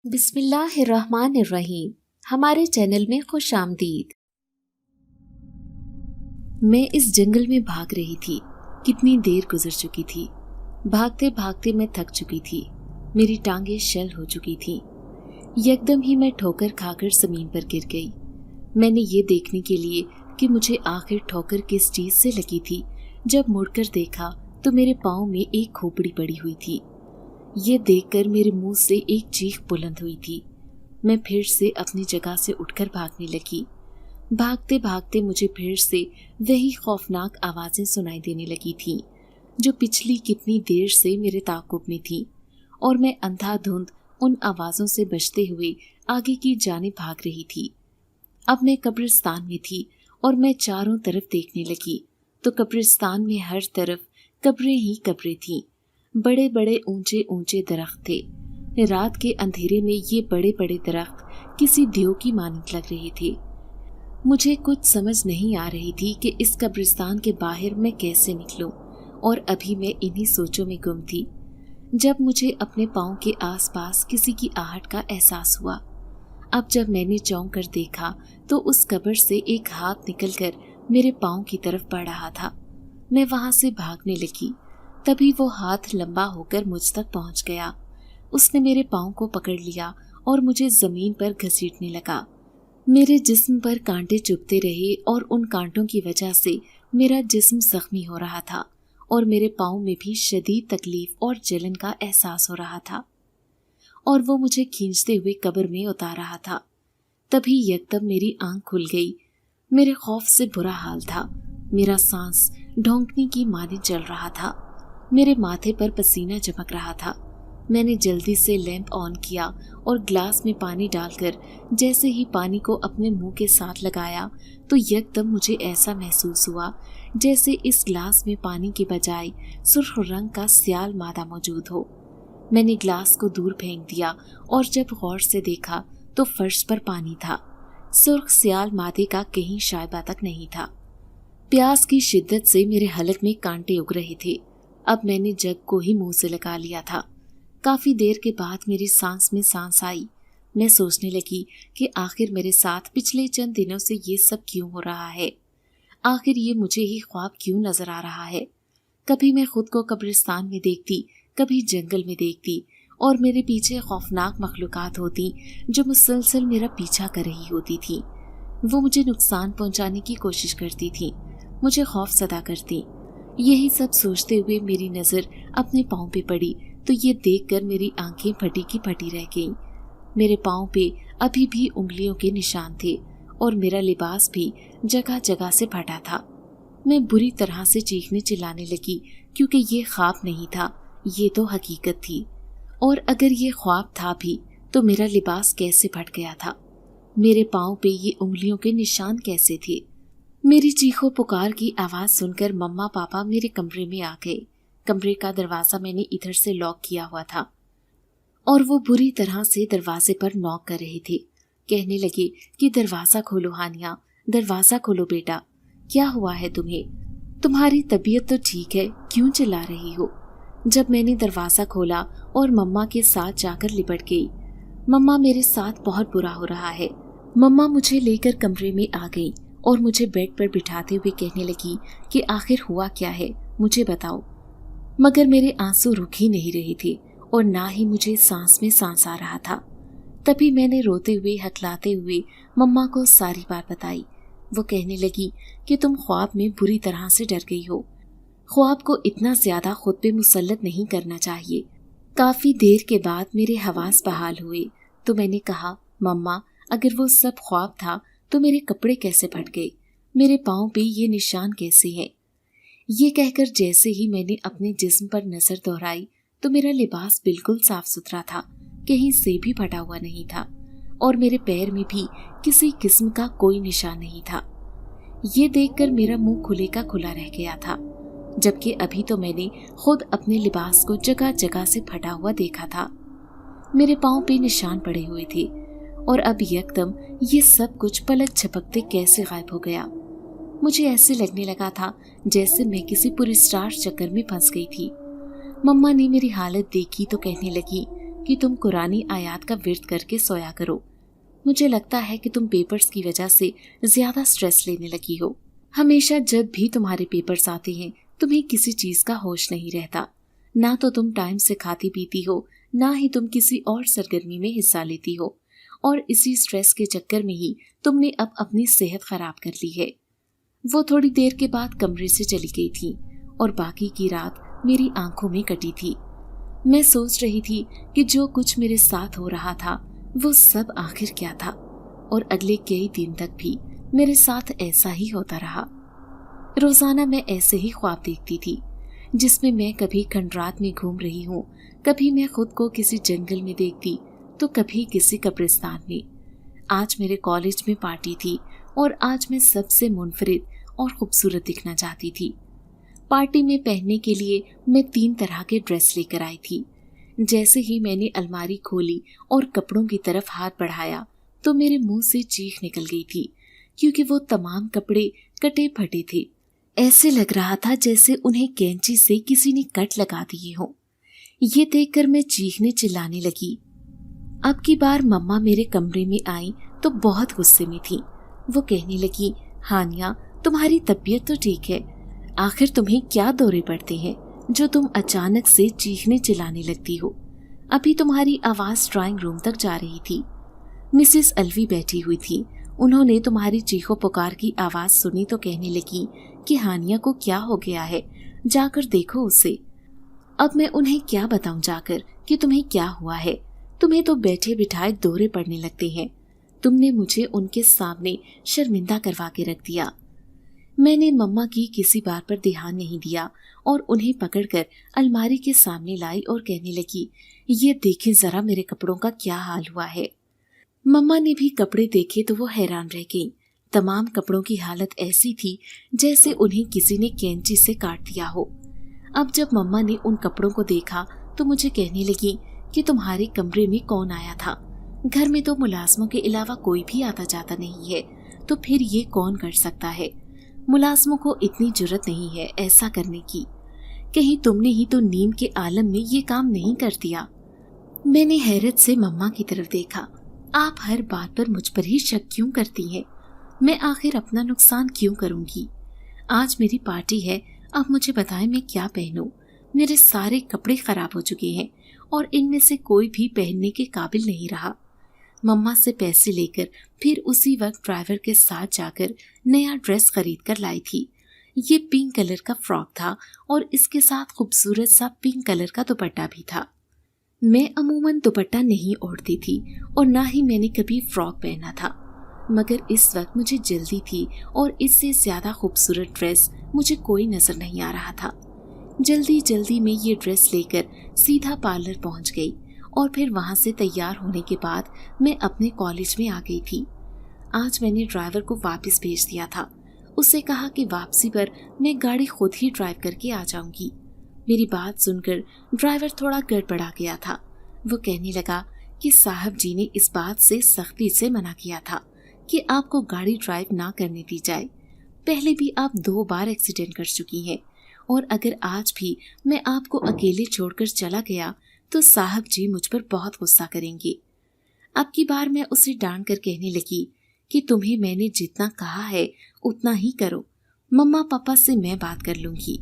बिस्मिल्लाहिर्रहमानिर्रहीम। हमारे चैनल में खुश आमदीद। मैं इस जंगल में भाग रही थी। कितनी देर गुजर चुकी थी। भागते भागते मैं थक चुकी थी। मेरी टांगें शल हो चुकी थी। यकदम ही मैं ठोकर खाकर जमीन पर गिर गई। मैंने ये देखने के लिए कि मुझे आखिर ठोकर किस चीज से लगी थी, जब मुड़कर देखा तो मेरे पाँव में एक खोपड़ी पड़ी हुई थी। ये देखकर मेरे मुंह से एक चीख बुलंद हुई थी। मैं फिर से अपनी जगह से उठकर भागने लगी। भागते भागते मुझे फिर से वही खौफनाक आवाजें सुनाई देने लगी थीं, जो पिछली कितनी देर से मेरे ताक़ुब में थी, और मैं अंधाधुंध उन आवाजों से बचते हुए आगे की जानिब भाग रही थी। अब मैं कब्रिस्तान में थी और मैं चारों तरफ देखने लगी तो कब्रिस्तान में हर तरफ कब्रें ही कब्रें थीं। बड़े बड़े ऊंचे ऊंचे दरख्त थे। रात के अंधेरे में ये बड़े बड़े दरख्त किसी देव की मानद लग रहे थे। मुझे कुछ समझ नहीं आ रही थी कि इस कब्रिस्तान के बाहर मैं कैसे निकलूं, और अभी मैं इन्हीं सोचों में गुम थी जब मुझे अपने पाँव के आसपास किसी की आहट का एहसास हुआ। अब जब मैंने चौंक कर देखा तो उस कब्र से एक हाथ निकलकर मेरे पाँव की तरफ बढ़ रहा था। मैं वहां से भागने लगी। तभी वो हाथ लंबा होकर मुझ तक पहुंच गया। उसने मेरे पाँव को पकड़ लिया और मुझे जमीन पर घसीटने लगा। मेरे जिस्म पर कांटे चुभते रहे और उन कांटों की वजह से मेरा जिस्म जख्मी हो रहा था और मेरे पाँव में भी शदीद तकलीफ और जलन का एहसास हो रहा था, और वो मुझे खींचते हुए कब्र में उतार रहा था। तभी यकदम मेरी आंख खुल गई। मेरे खौफ से बुरा हाल था। मेरा सांस ढोंकने की माने चल रहा था। मेरे माथे पर पसीना चमक रहा था। मैंने जल्दी से लैंप ऑन किया और ग्लास में पानी डालकर जैसे ही पानी को अपने मुंह के साथ लगाया तो यकदम मुझे ऐसा महसूस हुआ जैसे इस ग्लास में पानी के बजाय सुर्ख रंग का सियाल मादा मौजूद हो। मैंने ग्लास को दूर फेंक दिया और जब गौर से देखा तो फर्श पर पानी था। सुर्ख सियाल मादे का कहीं शायबा तक नहीं था। प्यास की शिद्दत से मेरे हलक में कांटे उग रहे थे। अब मैंने जग को ही मुंह से लगा लिया था। काफी देर के बाद मेरी सांस में सांस आई। मैं सोचने लगी कि आखिर मेरे साथ पिछले चंद दिनों से ये सब क्यों हो रहा है। आखिर ये मुझे ही ख्वाब क्यों नजर आ रहा है। कभी मैं खुद को कब्रिस्तान में देखती, कभी जंगल में देखती, और मेरे पीछे खौफनाक मखलूकात होती जो मुसलसल मेरा पीछा कर रही होती थी। वो मुझे नुकसान पहुंचाने की कोशिश करती थी, मुझे खौफ सदा करती। यही सब सोचते हुए मेरी नजर अपने पाँव पे पड़ी तो ये देखकर मेरी आंखें फटी की फटी रह गईं। मेरे पाँव पे अभी भी उंगलियों के निशान थे और मेरा लिबास भी जगह जगह से फटा था। मैं बुरी तरह से चीखने चिल्लाने लगी क्योंकि ये ख्वाब नहीं था, ये तो हकीकत थी। और अगर ये ख्वाब था भी तो मेरा लिबास कैसे फट गया था। मेरे पाँव पे ये उंगलियों के निशान कैसे थे। मेरी चीखों पुकार की आवाज सुनकर मम्मा पापा मेरे कमरे में आ गए। कमरे का दरवाजा मैंने इधर से लॉक किया हुआ था और वो बुरी तरह से दरवाजे पर नॉक कर रहे थे। कहने लगे कि दरवाजा खोलो हानिया, दरवाजा खोलो बेटा, क्या हुआ है तुम्हें? तुम्हारी तबीयत तो ठीक है, क्यों चिल्ला रही हो? जब मैंने दरवाजा खोला और मम्मा के साथ जाकर लिपट गई। मम्मा मेरे साथ बहुत बुरा हो रहा है। मम्मा मुझे लेकर कमरे में आ गई और मुझे बेड पर बिठाते हुए कहने लगी कि आखिर हुआ क्या है, मुझे बताओ। मगर मेरे आंसू रुक ही नहीं रहे थे और ना ही मुझे सांस में सांस आ रहा था। तभी मैंने रोते हुए हकलाते हुए मम्मा को सारी बात बताई। वो कहने लगी कि तुम ख्वाब में बुरी तरह से डर गई हो। ख्वाब को इतना ज्यादा खुद पे मुसल्लत नहीं करना चाहिए। काफी देर के बाद मेरे हवास बहाल हुए तो मैंने कहा, मम्मा अगर वो सब ख्वाब था तो मेरे कपड़े कैसे फट गए, मेरे पाँव पे ये निशान कैसे हैं? ये कहकर जैसे ही मैंने अपने जिस्म पर नजर दोहराई तो मेरा लिबास बिल्कुल साफ सुथरा था, कहीं से भी फटा हुआ नहीं था और मेरे पैर में भी किसी किस्म का कोई निशान नहीं था। ये देखकर मेरा मुंह खुले का खुला रह गया था, जबकि अभी तो मैंने खुद अपने लिबास को जगह जगह से फटा हुआ देखा था। मेरे पाँव पे निशान पड़े हुए थे और अब यकदम ये सब कुछ पलक झपकते कैसे गायब हो गया। मुझे ऐसे लगने लगा था जैसे मैं किसी पुरस्कार चक्कर में फंस गई थी। मम्मा ने मेरी हालत देखी तो कहने लगी कि तुम कुरानी आयात का विर्द करके सोया करो। मुझे लगता है कि तुम पेपर्स की वजह से ज्यादा स्ट्रेस लेने लगी हो। हमेशा जब भी तुम्हारे पेपर्स आते हैं तुम्हें किसी चीज का होश नहीं रहता। ना तो तुम टाइम से खाती पीती हो, ना ही तुम किसी और सरगर्मी में हिस्सा लेती हो, और इसी स्ट्रेस के चक्कर में ही तुमने अब अपनी सेहत खराब कर ली है। वो थोड़ी देर के बाद कमरे से चली गई थी और बाकी की रात मेरी आंखों में कटी थी। मैं सोच रही थी कि जो कुछ मेरे साथ हो रहा था वो सब आखिर क्या था, और अगले कई दिन तक भी मेरे साथ ऐसा ही होता रहा। रोजाना मैं ऐसे ही ख्वाब देखती थी जिसमें मैं कभी खंडरात में घूम रही हूँ, कभी मैं खुद को किसी जंगल में देखती तो कभी किसी कब्रिस्तान में। आज मेरे कॉलेज में पार्टी थी और आज मैं सबसे मुनफरिद और खूबसूरत दिखना चाहती थी। पार्टी में पहनने के लिए मैं 3 तरह के ड्रेस लेकर आई थी। जैसे ही मैंने अलमारी खोली और कपड़ों की तरफ हाथ बढ़ाया तो मेरे मुंह से चीख निकल गई थी, क्योंकि वो तमाम कपड़े कटे फटे थे। ऐसे लग रहा था जैसे उन्हें कैंची से किसी ने कट लगा दिए हो। ये देखकर मैं चीखने चिल्लाने लगी। अब की बार मम्मा मेरे कमरे में आई तो बहुत गुस्से में थी। वो कहने लगी, हानिया तुम्हारी तबीयत तो ठीक है, आखिर तुम्हें क्या दौरे पड़ते हैं जो तुम अचानक से चीखने चिल्लाने लगती हो। अभी तुम्हारी आवाज ड्राइंग रूम तक जा रही थी। मिसेस अलवी बैठी हुई थी। उन्होंने तुम्हारी चीखो पुकार की आवाज सुनी तो कहने लगी कि हानिया को क्या हो गया है, जाकर देखो उसे। अब मैं उन्हें क्या बताऊं जाकर कि तुम्हें क्या हुआ है। तुम्हें तो बैठे बिठाए दौरे पड़ने लगते हैं। तुमने मुझे उनके सामने शर्मिंदा करवा के रख दिया। मैंने मम्मा की किसी बात पर ध्यान नहीं दिया और उन्हें पकड़कर अलमारी के सामने लाई और कहने लगी, ये देखें जरा मेरे कपड़ों का क्या हाल हुआ है। मम्मा ने भी कपड़े देखे तो वो हैरान रह गई। तमाम कपड़ों की हालत ऐसी थी जैसे उन्हें किसी ने कैंची से काट दिया हो। अब जब मम्मा ने उन कपड़ों को देखा तो मुझे कहने लगी कि तुम्हारे कमरे में कौन आया था। घर में तो मुलाजमों के अलावा कोई भी आता जाता नहीं है, तो फिर ये कौन कर सकता है। मुलाजमों को इतनी जुर्रत नहीं है ऐसा करने की। कहीं तुमने ही तो नींद के आलम में ये काम नहीं कर दिया। मैंने हैरत से मम्मा की तरफ देखा। आप हर बात पर मुझ पर ही शक क्यों करती हैं? मैं आखिर अपना नुकसान क्यों करूंगी? आज मेरी पार्टी है, अब मुझे बताएं मैं क्या पहनूं। मेरे सारे कपड़े खराब हो चुके हैं और इनमें से कोई भी पहनने के काबिल नहीं रहा। मम्मा से पैसे लेकर फिर उसी वक्त ड्राइवर के साथ जाकर नया ड्रेस खरीद कर लाई थी। ये पिंक कलर का फ्रॉक था और इसके साथ खूबसूरत सा पिंक कलर का दुपट्टा भी था। मैं अमूमन दुपट्टा नहीं ओढ़ती थी और ना ही मैंने कभी फ्रॉक पहना था, मगर इस वक्त मुझे जल्दी थी और इससे ज्यादा खूबसूरत ड्रेस मुझे कोई नजर नहीं आ रहा था। जल्दी जल्दी में ये ड्रेस लेकर सीधा पार्लर पहुंच गई और फिर वहां से तैयार होने के बाद मैं अपने कॉलेज में आ गई थी। आज मैंने ड्राइवर को वापस भेज दिया था। उससे कहा कि वापसी पर मैं गाड़ी खुद ही ड्राइव करके आ जाऊंगी। मेरी बात सुनकर ड्राइवर थोड़ा गड़बड़ा गया था। वो कहने लगा कि साहब जी ने इस बात से सख्ती से मना किया था कि आपको गाड़ी ड्राइव ना करने दी जाए। पहले भी आप 2 बार एक्सीडेंट कर चुकी हैं और अगर आज भी मैं आपको अकेले छोड़कर चला गया तो साहब जी मुझ पर बहुत गुस्सा करेंगे। अब की बार मैं उसे डांट कर कहने लगी कि तुम्हें मैंने जितना कहा है उतना ही करो। मम्मा पापा से मैं बात कर लूंगी,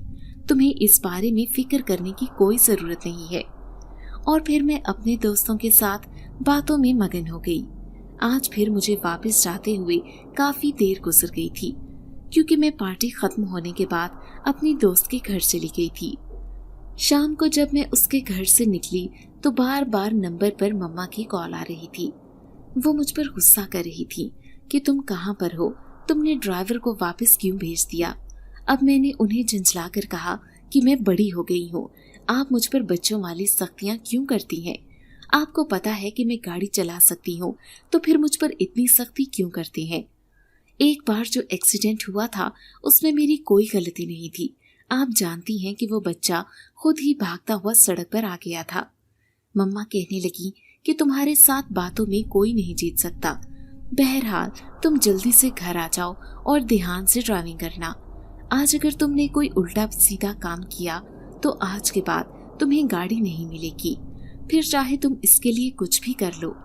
तुम्हें इस बारे में फिक्र करने की कोई जरूरत नहीं है। और फिर मैं अपने दोस्तों के साथ बातों में मगन हो गई। आज फिर मुझे वापस जाते हुए काफी देर गुजर गई थी, क्योंकि मैं पार्टी खत्म होने के बाद अपनी दोस्त के घर चली गई थी। शाम को जब मैं उसके घर से निकली तो बार बार नंबर पर मम्मा की कॉल आ रही थी। वो मुझ पर गुस्सा कर रही थी कि तुम कहाँ पर हो, तुमने ड्राइवर को वापस क्यों भेज दिया। अब मैंने उन्हें झंझला कर कहा कि मैं बड़ी हो गई हूँ, आप मुझ पर बच्चों वाली सख्तियाँ क्यों करती हैं। आपको पता है कि मैं गाड़ी चला सकती हूँ, तो फिर मुझ पर इतनी सख्ती क्यों करते हैं। एक बार जो एक्सीडेंट हुआ था उसमें मेरी कोई गलती नहीं थी। आप जानती हैं कि वो बच्चा खुद ही भागता हुआ सड़क पर आ गया था। मम्मा कहने लगी कि तुम्हारे साथ बातों में कोई नहीं जीत सकता। बहरहाल तुम जल्दी से घर आ जाओ और ध्यान से ड्राइविंग करना। आज अगर तुमने कोई उल्टा सीधा काम किया तो आज के बाद तुम्हें गाड़ी नहीं मिलेगी। फिर चाहे तुम इसके लिए कुछ भी कर लो।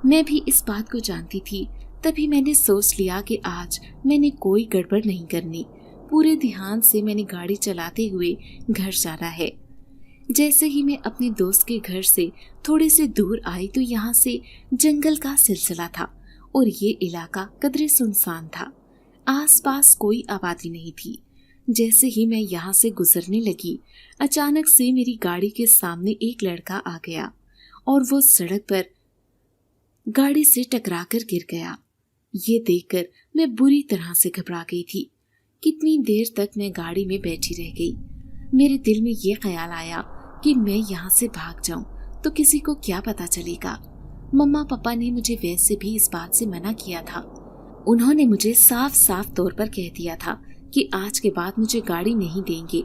मैं भी इस बात को जानती थी, तभी मैंने सोच लिया कि आज मैंने कोई गड़बड़ नहीं करनी। पूरे ध्यान से मैंने गाड़ी चलाते हुए घर जाना है। जैसे ही मैं अपने दोस्त के घर से थोड़े से दूर आई तो यहाँ से जंगल का सिलसिला था और ये इलाका कदरे सुनसान था। आसपास कोई आबादी नहीं थी। जैसे ही मैं यहाँ से गुजरने लगी, अचानक से मेरी गाड़ी के सामने एक लड़का आ गया और वो सड़क पर गाड़ी से टकराकर गिर गया। ये देखकर मैं बुरी तरह से घबरा गई थी। कितनी देर तक मैं गाड़ी में बैठी रह गई। मेरे दिल में ये ख्याल आया कि मैं यहाँ से भाग जाऊं तो किसी को क्या पता चलेगा। मम्मा पापा ने मुझे वैसे भी इस बात से मना किया था। उन्होंने मुझे साफ साफ तौर पर कह दिया था कि आज के बाद मुझे गाड़ी नहीं देंगे,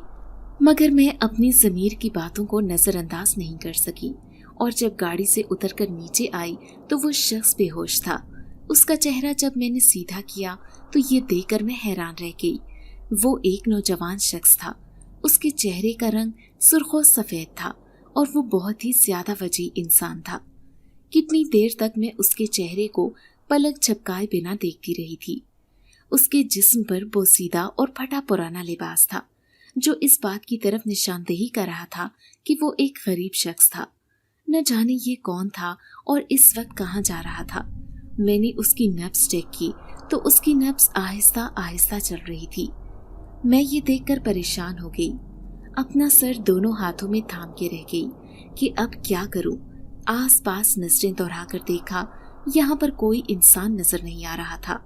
मगर मैं अपनी ज़मीर की बातों को नजरअंदाज नहीं कर सकी और जब गाड़ी से उतरकर नीचे आई तो वो शख्स बेहोश था। उसका चेहरा जब मैंने सीधा किया तो ये देखकर मैं हैरान रह गई। वो एक नौजवान शख्स था। उसके चेहरे का रंग सुर्ख सफेद था और वो बहुत ही ज्यादा वजीह इंसान था। कितनी देर तक मैं उसके चेहरे को पलक झपकाए बिना देखती रही थी। उसके जिस्म पर बोसीदा और फटा पुराना लिबास था जो इस बात की तरफ निशानदेही कर रहा था कि वो एक गरीब शख्स था। न जाने ये कौन था और इस वक्त कहाँ जा रहा था। मैंने उसकी नब्ज चेक की तो उसकी नब्ज आहिस्ता आहिस्ता चल रही थी। मैं ये देखकर परेशान हो गई। अपना सर दोनों हाथों में थाम के रह गई कि अब क्या करूं। आसपास नजरें दोहराकर देखा, यहाँ पर कोई इंसान नजर नहीं आ रहा था।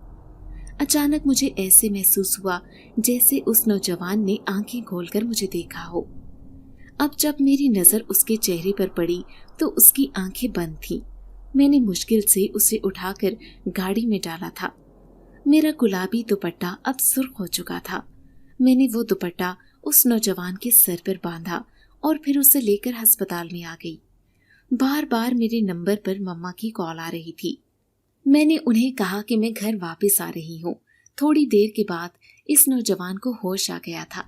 अचानक मुझे ऐसे महसूस हुआ जैसे उस नौजवान ने आंखें खोलकर मुझे देखा हो। अब जब मेरी नजर उसके चेहरे पर पड़ी तो उसकी आंखें बंद थीं। मैंने मुश्किल से उसे उठाकर गाड़ी में डाला था। मेरा गुलाबी दुपट्टा अब सुर्ख हो चुका था। मैंने वो दुपट्टा उस नौजवान के सर पर बांधा और फिर उसे लेकर अस्पताल में आ गई। बार बार मेरे नंबर पर मम्मा की कॉल आ रही थी। मैंने उन्हें कहा कि मैं घर वापस आ रही हूँ। थोड़ी देर के बाद इस नौजवान को होश आ गया था।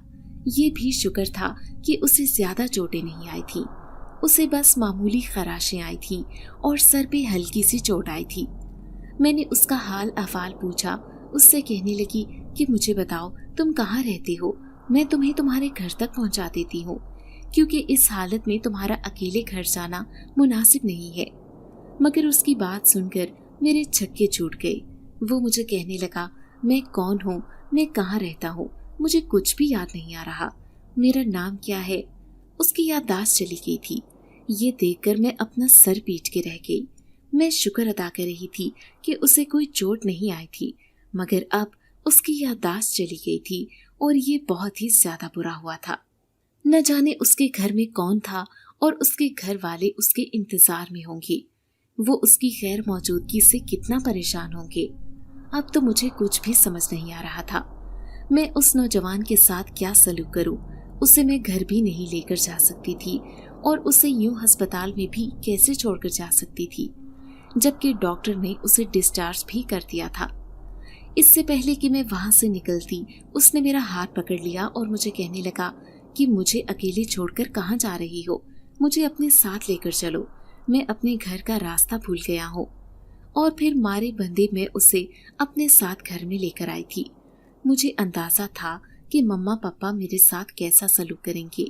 ये भी शुक्र था कि उसे ज्यादा चोटें नहीं आई थी। उसे बस मामूली खराशें आई थी और सर पे हल्की सी चोट आई थी। मैंने उसका हाल अहवाल पूछा। उससे कहने लगी कि मुझे बताओ तुम कहाँ रहते हो, मैं तुम्हें तुम्हारे घर तक पहुँचा देती हूँ, क्योंकि इस हालत में तुम्हारा अकेले घर जाना मुनासिब नहीं है। मगर उसकी बात सुनकर मेरे छक्के छूट गए। वो मुझे कहने लगा, मैं कौन हूँ, मैं कहाँ रहता हूँ, मुझे कुछ भी याद नहीं आ रहा, मेरा नाम क्या है। उसकी याददाश्त चली गई थी। ये देखकर मैं अपना सर पीट के रह गई। मैं शुक्र अदा कर रही थी कि उसे कोई चोट नहीं आई थी, मगर अब उसकी याददाश्त चली गई थी और ये बहुत ही ज्यादा बुरा हुआ था। न जाने उसके घर में कौन था और उसके घर वाले उसके इंतजार में होंगे। वो उसकी गैर मौजूदगी से कितना परेशान होंगे। अब तो मुझे कुछ भी समझ नहीं आ रहा था। मैं उस नौजवान के साथ क्या सलूक करूं। उसे मैं घर भी नहीं लेकर जा सकती थी और उसे यूं अस्पताल में भी कैसे छोड़कर जा सकती थी, जबकि डॉक्टर ने उसे डिस्चार्ज भी कर दिया था। इससे पहले कि मैं वहां से निकलती, उसने मेरा हाथ पकड़ लिया और मुझे कहने लगा कि मुझे अकेले छोड़कर कहाँ जा रही हो, मुझे अपने साथ लेकर चलो, मैं अपने घर का रास्ता भूल गया हूँ। और फिर मारे बंदे मैं उसे अपने साथ घर में लेकर आई थी। मुझे अंदाजा था कि मम्मा पापा मेरे साथ कैसा सलूक करेंगे,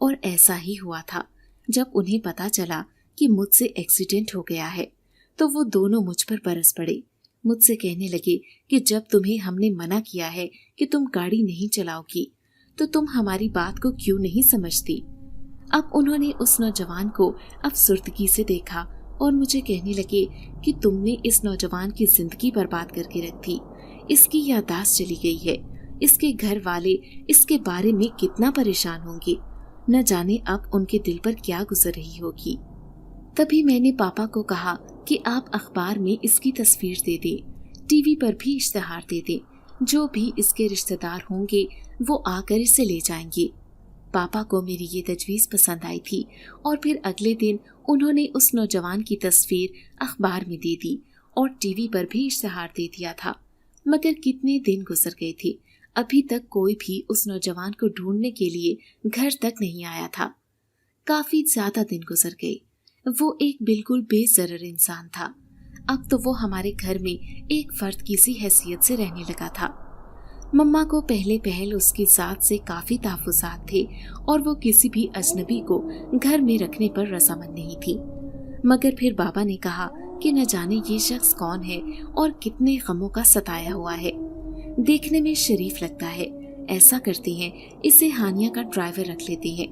और ऐसा ही हुआ था। जब उन्हें पता चला कि मुझसे एक्सीडेंट हो गया है तो वो दोनों मुझ पर बरस पड़े। मुझसे कहने लगे कि जब तुम्हें हमने मना किया है कि तुम गाड़ी नहीं चलाओगी तो तुम हमारी बात को क्यों नहीं समझती। अब उन्होंने उस नौजवान को अफसुर्दगी से देखा और मुझे कहने लगे कि तुमने इस नौजवान की जिंदगी बर्बाद करके रख दी, इसकी याददाश्त चली गई है, इसके घर वाले इसके बारे में कितना परेशान होंगे, न जाने अब उनके दिल पर क्या गुजर रही होगी। तभी मैंने पापा को कहा कि आप अखबार में इसकी तस्वीर दे दें, टीवी पर भी इश्तिहार दे दें, जो भी इसके रिश्तेदार होंगे वो आकर इसे ले जाएंगे। पापा को मेरी ये तजवीज़ पसंद आई थी और फिर अगले दिन उन्होंने उस नौजवान की तस्वीर अखबार में दे दी और टीवी पर भी इश्तिहार दे दिया था। मगर कितने दिन गुजर गए थे, अभी तक कोई भी उस नौजवान को ढूंढने के लिए घर तक नहीं आया था। काफी ज्यादा दिन गुजर गए। वो एक बिल्कुल बेज़रर इंसान था। अब तो वो हमारे घर में एक फर्द की सी हैसियत से रहने लगा था। मम्मा को पहले पहल उसकी ज़ात से काफ़ी तहफ़्फ़ुज़ात थे और वो किसी भी अजनबी को घर में रखने पर रज़ामंद नहीं थी। मगर फिर बाबा ने कहा कि न जाने ये शख्स कौन है और कितने गमों का सताया हुआ है। देखने में शरीफ लगता है, ऐसा करते हैं इसे हानिया का ड्राइवर रख लेते हैं।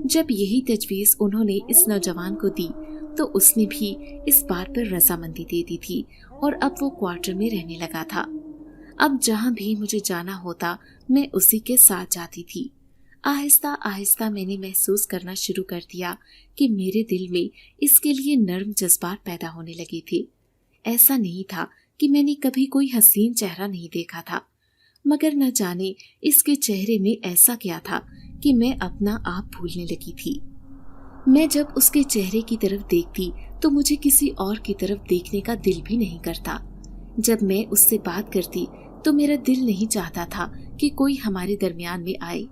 जब यही तजवीज़ उन्होंने इस नौजवान को दी तो उसने भी इस बात पर रजामंदी दे दी थी और अब वो क्वार्टर में रहने लगा था। अब जहाँ भी मुझे जाना होता मैं उसी के साथ जाती थी। आहिस्ता आहिस्ता मैंने महसूस करना शुरू कर दिया कि मेरे दिल में इसके लिए नर्म जज्बात पैदा होने लगे थे। ऐसा नहीं था कि मैंने कभी कोई हसीन चेहरा नहीं देखा था, मगर न जाने इसके चेहरे में ऐसा क्या था कि मैं अपना आप भूलने लगी थी। मैं जब उसके चेहरे की तरफ देखती तो मुझे किसी और की तरफ देखने का दिल भी नहीं करता। जब मैं उससे बात करती तो मेरा दिल नहीं चाहता था कि कोई हमारे दरमियान में आए।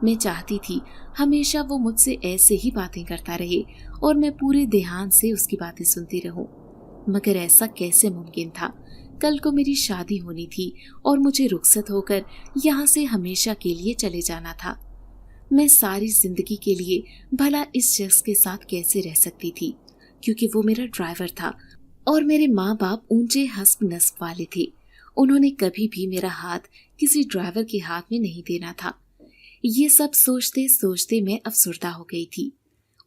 मैं चाहती थी हमेशा वो मुझसे ऐसे ही बातें करता रहे और मैं पूरे ध्यान से उसकी बातें सुनती रहूं। मगर ऐसा कैसे मुमकिन था? कल को मेरी शादी होनी थी और मुझे रुखसत होकर यहाँ से हमेशा के लिए चले जाना था। मैं सारी जिंदगी के लिए भला इस शख्स के साथ कैसे रह सकती थी, क्योंकि वो मेरा ड्राइवर था और मेरे माँ बाप ऊंचे हस्ब नस्ब वाले थे। उन्होंने कभी भी मेरा हाथ किसी ड्राइवर के हाथ में नहीं देना था। ये सब सोचते सोचते मैं अफसुर्दा हो गई थी।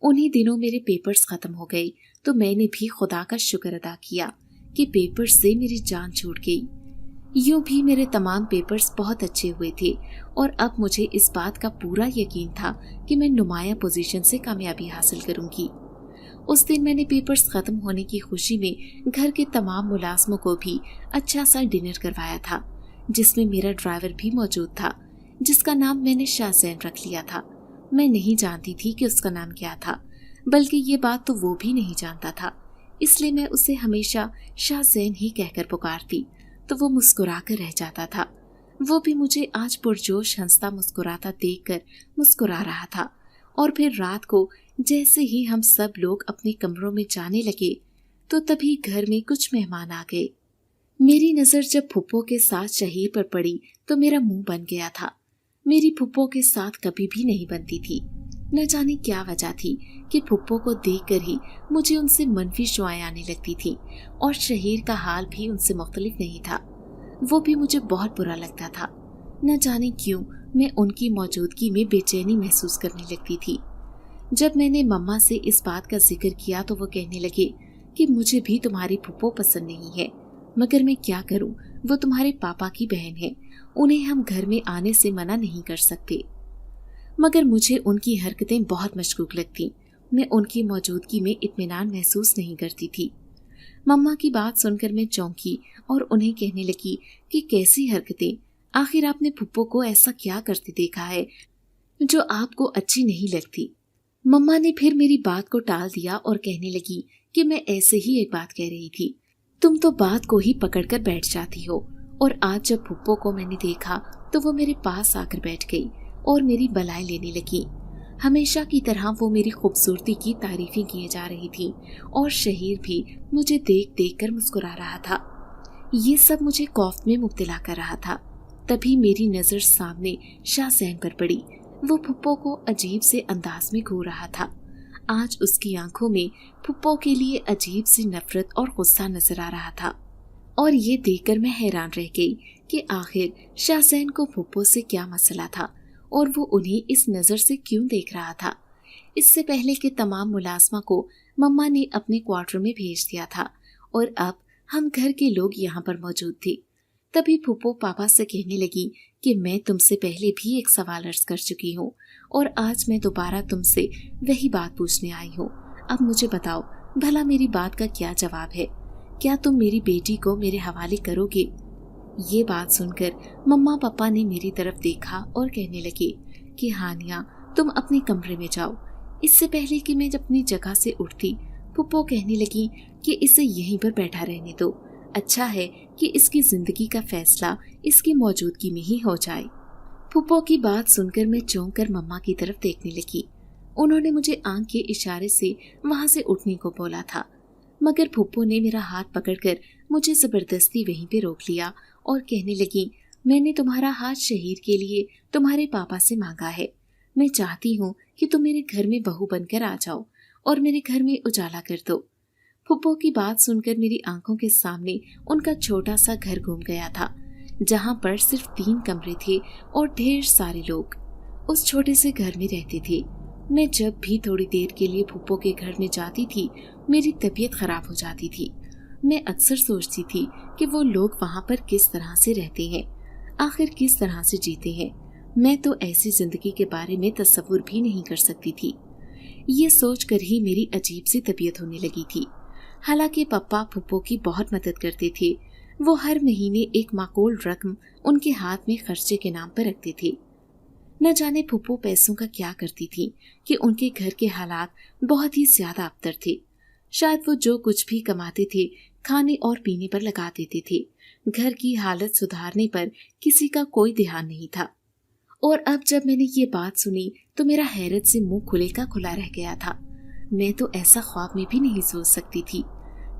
उन्हीं दिनों मेरे पेपर्स खत्म हो गए तो मैंने भी खुदा का शुक्र अदा किया कि पेपर्स से मेरी जान छूट गई। यूं भी मेरे तमाम पेपर्स बहुत अच्छे हुए थे और अब मुझे इस बात का पूरा यकीन था कि मैं नुमाया पोजीशन से कामयाबी हासिल करूंगी। उस दिन मैंने पेपर्स खत्म होने की खुशी में घर के तमाम मुलाजमों को भी अच्छा सा डिनर करवाया था, जिसमें मेरा ड्राइवर भी मौजूद था, जिसका नाम मैंने शाहजैन रख लिया था। मैं नहीं जानती थी कि उसका नाम क्या था, बल्कि ये बात तो वो भी नहीं जानता था, इसलिए मैं उसे हमेशा शाहजैन ही कहकर पुकारती तो वो मुस्कुरा कर रह जाता था। वो भी मुझे आज पुरजोश हंसता मुस्कुराता देखकर मुस्कुरा रहा था। और फिर रात को जैसे ही हम सब लोग अपने कमरों में जाने लगे तो तभी घर में कुछ मेहमान आ गए। मेरी नजर जब फुप्पो के साथ शहीर पर पड़ी तो मेरा मुंह बन गया था। मेरी फुप्पो के साथ कभी भी नहीं बनती थी। न जाने क्या वजह थी कि फुप्पो को देखकर ही मुझे उनसे मनफी शुआएं आने लगती थी और शहीर का हाल भी उनसे मुख्तलिफ नहीं था। वो भी मुझे बहुत बुरा लगता था। न जाने क्यों मैं उनकी मौजूदगी में बेचैनी महसूस करने लगती थी। जब मैंने मम्मा से इस बात का जिक्र किया तो वो कहने लगे कि मुझे भी तुम्हारी फुप्पो पसंद नहीं है, मगर मैं क्या करूं, वो तुम्हारे पापा की बहन है, उन्हें हम घर में आने से मना नहीं कर सकते। मगर मुझे उनकी हरकतें बहुत मशकूक लगती। मैं उनकी मौजूदगी में इत्मीनान महसूस नहीं करती थी। मम्मा की बात सुनकर मैं चौंकी और उन्हें कहने लगी कि कैसी हरकतें, आखिर आपने फुप्पो को ऐसा क्या करते देखा है जो आपको अच्छी नहीं लगती। मम्मा ने फिर मेरी बात को टाल दिया और कहने लगी कि मैं ऐसे ही एक बात कह रही थी, तुम तो बात को ही पकड़कर बैठ जाती हो। और आज जब फुप्पो को मैंने देखा तो वो मेरे पास आकर बैठ गई और मेरी बलाई लेने लगी। हमेशा की तरह वो मेरी खूबसूरती की तारीफें किए जा रही थी और शहीर भी मुझे देख देख कर मुस्कुरा रहा था। ये सब मुझे खौफ में मुब्तला कर रहा था। तभी मेरी नजर सामने शाहजैन पर पड़ी। वो फुप्पो को अजीब से अंदाज में घूर रहा था। आज उसकी आंखों में फुप्पो के लिए अजीब सी नफरत और गुस्सा नजर आ रहा था। और ये देखकर मैं हैरान रह गई कि आखिर शाहजैन को फुप्पो से क्या मसला था और वो उन्हें इस नज़र से क्यों देख रहा था। इससे पहले कि तमाम मुलाजमा को मम्मा ने अपने क्वार्टर में भेज दिया था और अब हम घर के लोग यहाँ पर मौजूद थे। तभी फुप्पो पापा से कहने लगी कि मैं तुमसे पहले भी एक सवाल अर्ज कर चुकी हूँ और आज मैं दोबारा तुमसे वही बात पूछने आई हूँ। अब मुझे बताओ भला मेरी बात का क्या जवाब है? क्या तुम मेरी बेटी को मेरे हवाले करोगे? ये बात सुनकर मम्मा पापा ने मेरी तरफ देखा और कहने लगे कि हानिया तुम अपने कमरे में जाओ। इससे पहले कि मैं अपनी जगह से उठती फुप्पो कहने लगी कि इसे यहीं पर बैठा रहने दो, अच्छा है कि इसकी जिंदगी का फैसला इसकी मौजूदगी में ही हो जाए। फुप्पो की बात सुनकर मैं चौंक कर मम्मा की तरफ देखने लगी। उन्होंने मुझे आंख के इशारे से वहां से उठने को बोला था, मगर फुप्पो ने मेरा हाथ पकड़कर मुझे जबरदस्ती वहीं पे रोक लिया और कहने लगी, मैंने तुम्हारा हाथ शहीर के लिए तुम्हारे पापा से मांगा है। मैं चाहती हूँ कि तुम मेरे घर में बहू बनकर आ जाओ और मेरे घर में उजाला कर दो। फुप्पो की बात सुनकर मेरी आंखों के सामने उनका छोटा सा घर घूम गया था, जहाँ पर सिर्फ 3 कमरे थे और ढेर सारे लोग उस छोटे से घर में रहते थे। मैं जब भी थोड़ी देर के लिए फुप्पो के घर में जाती थी, मेरी तबीयत खराब हो जाती थी। मैं अक्सर सोचती थी कि वो लोग वहाँ पर किस तरह से रहते हैं, आखिर किस तरह से जीते हैं। मैं तो ऐसी जिंदगी के बारे में तस्वुर भी नहीं कर सकती थी। ये सोचकर ही मेरी अजीब सी तबीयत होने लगी थी। हालांकि पप्पा फुप्पो की बहुत मदद करते थे। वो हर महीने एक माकूल रकम उनके हाथ में खर्चे के नाम पर रखते थे। न जाने फुप्पो पैसों का क्या करती थी कि उनके घर के हालात बहुत ही ज्यादा अबतर थे। शायद वो जो कुछ भी कमाते थे खाने और पीने पर लगा देते थे। घर की हालत सुधारने पर किसी का कोई ध्यान नहीं था। और अब जब मैंने ये बात सुनी तो मेरा हैरत से मुंह खुले का खुला रह गया था। मैं तो ऐसा ख्वाब में भी नहीं सोच सकती थी।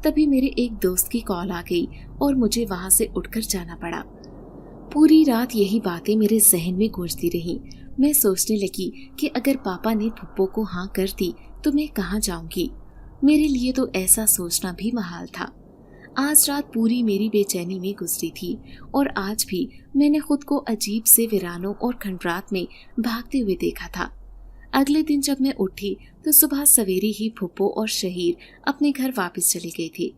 तभी मेरे एक दोस्त की कॉल आ गई और मुझे वहां से उठकर जाना पड़ा। पूरी रात यही बातें मेरे जहन में गूंजती रहीं। मैं सोचने लगी कि अगर पापा ने फुप्पो को हाँ कर दी तो मैं कहाँ जाऊंगी। मेरे लिए तो ऐसा सोचना भी महाल था। आज रात पूरी मेरी बेचैनी में गुजरी थी और आज भी मैंने खुद को अजीब से वीरानों और खंडरात में भागते हुए देखा था। अगले दिन जब मैं उठी तो सुबह सवेरे ही फुप्पो और शहीर अपने घर वापस चले गए थे।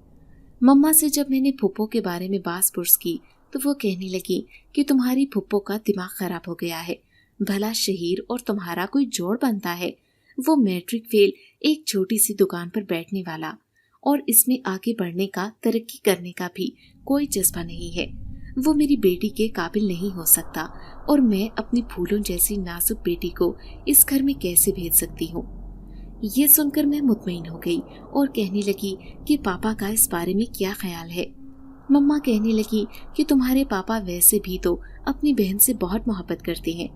मम्मा से जब मैंने फुप्पो के बारे में बात पुरस की तो वो कहने लगी कि तुम्हारी फुप्पो का दिमाग खराब हो गया है। भला शहीर और तुम्हारा कोई जोड़ बनता है? वो मैट्रिक फेल एक छोटी सी दुकान पर बैठने वाला और इसमें आगे बढ़ने का, तरक्की करने का भी कोई जज्बा नहीं है। वो मेरी बेटी के काबिल नहीं हो सकता और मैं अपनी फूलों जैसी नाजुक बेटी को इस घर में कैसे भेज सकती हूँ। ये सुनकर मैं मुतमईन हो गई और कहने लगी कि पापा का इस बारे में क्या ख्याल है। मम्मा कहने लगी कि तुम्हारे पापा वैसे भी तो अपनी बहन से बहुत मोहब्बत करते हैं,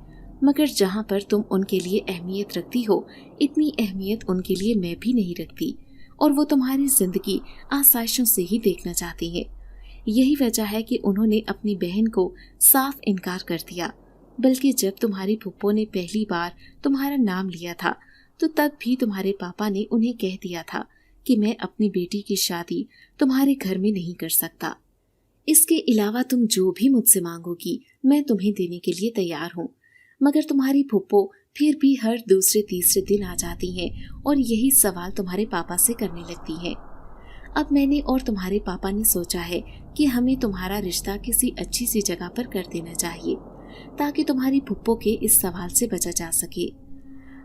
मगर जहाँ पर तुम उनके लिए अहमियत रखती हो, इतनी अहमियत उनके लिए मैं भी नहीं रखती और वो तुम्हारी जिंदगी आसाइशों से ही देखना चाहती हैं। यही वजह है कि उन्होंने अपनी बहन को साफ इनकार कर दिया। बल्कि जब तुम्हारी फुप्पो ने पहली बार तुम्हारा नाम लिया था तो तब भी तुम्हारे पापा ने उन्हें कह दिया था कि मैं अपनी बेटी की शादी तुम्हारे घर में नहीं कर सकता। इसके अलावा तुम जो भी मुझसे मांगोगी मैं तुम्हें देने के लिए तैयार हूँ। मगर तुम्हारी फुप्पो फिर भी हर दूसरे तीसरे दिन आ जाती हैं और यही सवाल तुम्हारे पापा से करने लगती हैं। अब मैंने और तुम्हारे पापा ने सोचा है कि हमें तुम्हारा रिश्ता किसी अच्छी सी जगह पर कर देना चाहिए ताकि तुम्हारी फुप्पो के इस सवाल से बचा जा सके।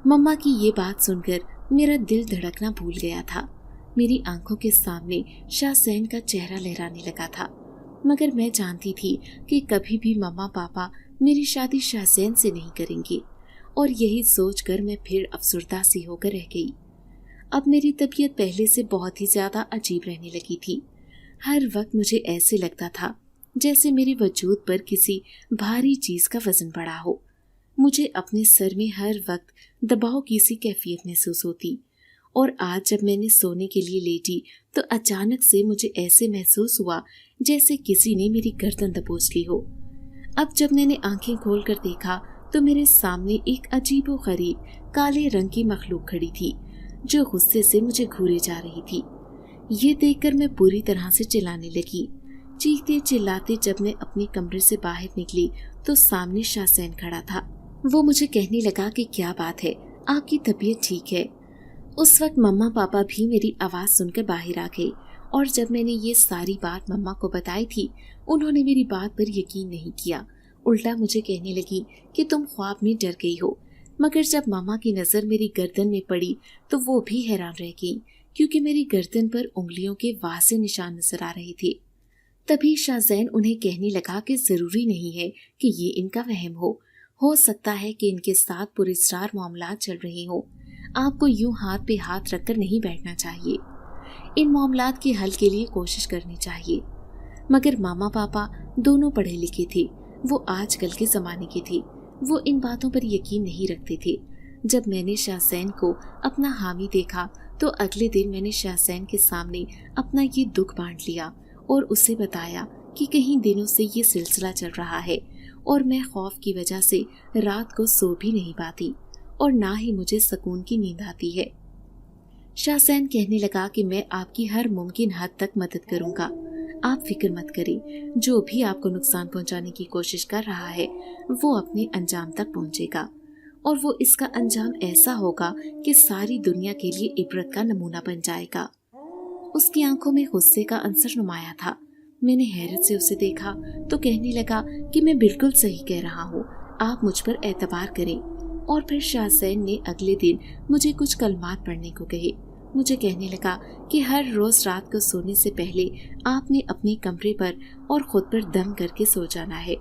मम्मा की ये बात सुनकर मेरा दिल धड़कना भूल गया था। मेरी आंखों के सामने शाहजैन का चेहरा लहराने लगा था, मगर मैं जानती थी कि कभी भी मम्मा पापा मेरी शादी शाहजैन से नहीं करेंगे और यही सोचकर मैं फिर अफसुर्दा सी होकर रह गई। अब मेरी तबीयत पहले से बहुत ही ज्यादा अजीब रहने लगी थी। हर वक्त मुझे ऐसे लगता था जैसे मेरे वजूद पर किसी भारी चीज का वजन पड़ा हो। मुझे अपने सर में हर वक्त दबाव की सी कैफियत महसूस होती और आज जब मैंने सोने के लिए लेटी तो अचानक से मुझे ऐसे महसूस हुआ जैसे किसी ने मेरी गर्दन दबोच ली हो। अब जब मैंने आंखें खोलकर देखा तो मेरे सामने एक अजीबोगरीब काले रंग की मखलूक खड़ी थी जो गुस्से से मुझे घूरे जा रही थी। ये देखकर मैं बुरी तरह से चिल्लाने लगी। चीखते चिल्लाते जब मैं अपने कमरे से बाहर निकली तो सामने शाहजैन खड़ा था। वो मुझे कहने लगा कि क्या बात है, आपकी तबीयत ठीक है? उस वक्त मम्मा पापा भी मेरी आवाज सुनकर बाहर आ गए और जब मैंने ये सारी बात मम्मा को बताई थी उन्होंने मेरी बात पर यकीन नहीं किया। उल्टा मुझे कहने लगी कि तुम ख्वाब में डर गई हो। मगर जब मामा की नजर मेरी गर्दन में पड़ी तो वो भी हैरान रह गई क्योंकि मेरी गर्दन पर उंगलियों के वाज़ेह निशान नजर आ रहे थे। तभी शाहजैन उन्हें कहने लगा कि जरूरी नहीं है कि ये इनका वहम हो सकता है कि इनके साथ पुरस्कार मामलात चल रहे हो। आपको यूं हाथ पे हाथ रखकर नहीं बैठना चाहिए, इन मामलात के हल के लिए कोशिश करनी चाहिए। मगर मामा पापा दोनों पढ़े लिखे थे, वो आजकल के जमाने के थे, वो इन बातों पर यकीन नहीं रखते थे। जब मैंने शाहसैन को अपना हामी देखा तो अगले दिन मैंने शाहसैन के सामने अपना ये दुख बांट लिया और उसे बताया कि कई दिनों से ये सिलसिला चल रहा है और मैं खौफ की वजह से रात को सो भी नहीं पाती और ना ही मुझे सुकून की नींद आती है। शाहसैन कहने लगा कि मैं आपकी हर मुमकिन हद तक मदद करूंगा, आप फिक्र मत करें, जो भी आपको नुकसान पहुंचाने की कोशिश कर रहा है वो अपने अंजाम तक पहुंचेगा और वो इसका अंजाम ऐसा होगा कि सारी दुनिया के लिए इबरत का नमूना बन जाएगा। उसकी आंखों में गुस्से का अंसर नुमाया था। मैंने हैरत से उसे देखा तो कहने लगा कि मैं बिल्कुल सही कह रहा हूँ, आप मुझ पर एतबार करें। और फिर शाहसैन ने अगले दिन मुझे कुछ कलमात पढ़ने को कहे। मुझे कहने लगा कि हर रोज रात को सोने से पहले आपने अपने कमरे पर और खुद पर दम करके सो जाना है।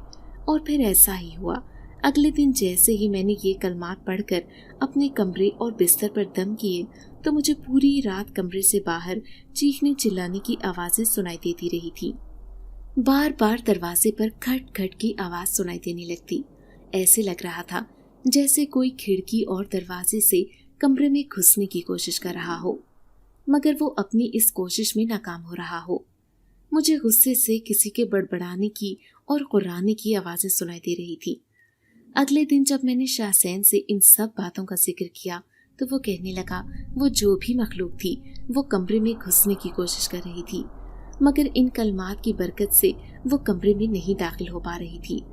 और फिर ऐसा ही हुआ। अगले दिन जैसे ही मैंने ये कलमात पढ़कर अपने कमरे और बिस्तर पर दम किए तो मुझे पूरी रात कमरे से बाहर चीखने चिल्लाने की आवाजें सुनाई देती रही थी। बार बार दरवाजे पर खट खट की आवाज सुनाई देने लगती। ऐसे लग रहा था जैसे कोई खिड़की और दरवाजे से कमरे में घुसने की कोशिश कर रहा हो, मगर वो अपनी इस कोशिश में नाकाम हो रहा हो। मुझे गुस्से से किसी के बड़बड़ाने की और कुर्राने की आवाजें सुनाई दे रही थी। अगले दिन जब मैंने शाहसैन से इन सब बातों का जिक्र किया तो वो कहने लगा वो जो भी मखलूक थी वो कमरे में घुसने की कोशिश कर रही थी, मगर इन कलमात की बरकत से वो कमरे में नहीं दाखिल हो पा रही थी।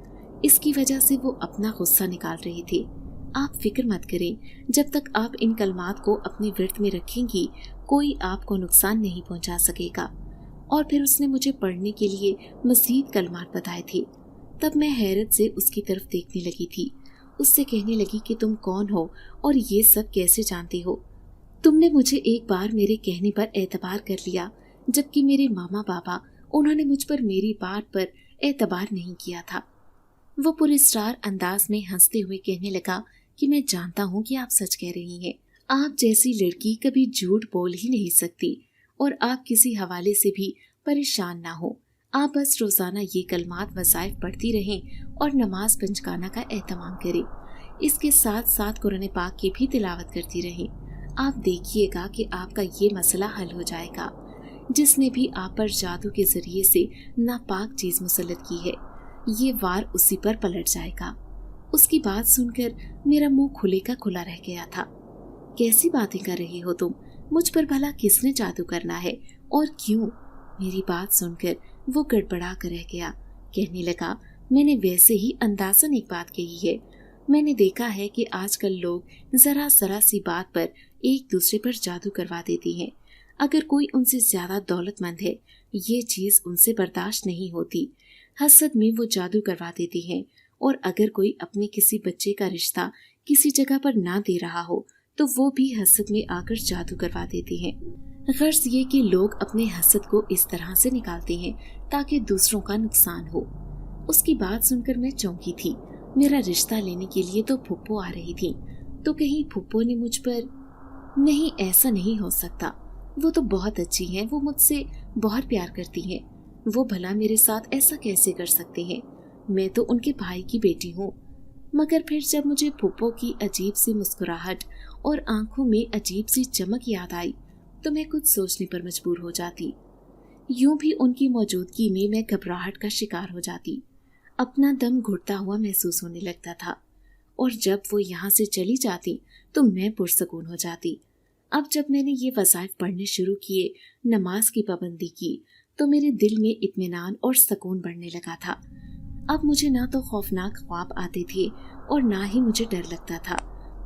इसकी वजह से वो अपना गुस्सा निकाल रहे थे। आप फिक्र मत करें, जब तक आप इन कलमात को अपने विर्द में रखेंगी कोई आपको नुकसान नहीं पहुंचा सकेगा। और फिर उसने मुझे पढ़ने के लिए मजीद कलमात बताए थे। तब मैं हैरत से उसकी तरफ देखने लगी थी। उससे कहने लगी कि तुम कौन हो और ये सब कैसे जानती हो? तुमने मुझे एक बार मेरे कहने पर एतबार कर लिया, जबकि मेरे मामा बाबा उन्होंने मुझ पर मेरी बात पर एतबार नहीं किया था। वो पुरस्कार अंदाज में हंसते हुए कहने लगा कि मैं जानता हूँ कि आप सच कह रही हैं। आप जैसी लड़की कभी झूठ बोल ही नहीं सकती और आप किसी हवाले से भी परेशान ना हो। आप बस रोजाना ये कलमात वज़ाइफ पढ़ती रहें और नमाज पंजगाना का एहतमाम करें। इसके साथ साथ कुरान पाक की भी तिलावत करती रहें। आप देखिएगा कि आपका ये मसला हल हो जाएगा। जिसने भी आप पर जादू के जरिए से नापाक चीज मुसल्लत की है ये वार उसी पर पलट जाएगा। उसकी बात सुनकर मेरा मुंह खुले का खुला रह गया था। कैसी बातें कर रही हो तुम? मुझ पर भला किसने जादू करना है और क्यों? मेरी बात सुनकर वो गड़बड़ा कर रह गया। कहने लगा मैंने वैसे ही अंदाजन एक बात कही है। मैंने देखा है कि आजकल लोग जरा जरा सी बात पर एक दूसरे पर जादू करवा देती हैं। अगर कोई उनसे ज्यादा दौलतमंद है ये चीज उनसे बर्दाश्त नहीं होती, हसद में वो जादू करवा देती हैं। और अगर कोई अपने किसी बच्चे का रिश्ता किसी जगह पर ना दे रहा हो तो वो भी हसद में आकर जादू करवा देती हैं। गर्ज ये कि लोग अपने हसद को इस तरह से निकालते हैं ताकि दूसरों का नुकसान हो। उसकी बात सुनकर मैं चौंकी थी। मेरा रिश्ता लेने के लिए तो फुप्पो आ रही थी, तो कहीं फुप्पो ने मुझ पर... नहीं, ऐसा नहीं हो सकता। वो तो बहुत अच्छी हैं, वो मुझसे बहुत प्यार करती हैं। वो भला मेरे साथ ऐसा कैसे कर सकते हैं? मैं तो उनके भाई की बेटी हूँ। मगर फिर जब मुझे फुप्पो की अजीब सी मुस्कुराहट और आंखों में अजीब सी चमक याद आई तो मैं कुछ सोचने पर मजबूर हो जाती। यूं भी उनकी मौजूदगी में मैं घबराहट का शिकार हो जाती। अपना दम घुटता हुआ महसूस होने लगता था और जब वो यहाँ से चली जाती तो मैं पुरसकून हो जाती। अब जब मैंने ये वज़ाइफ पढ़ने शुरू किए, नमाज की पाबंदी की, तो मेरे दिल में इत्मीनान और सुकून बढ़ने लगा था। अब मुझे ना तो खौफनाक ख्वाब आते थे और ना ही मुझे डर लगता था,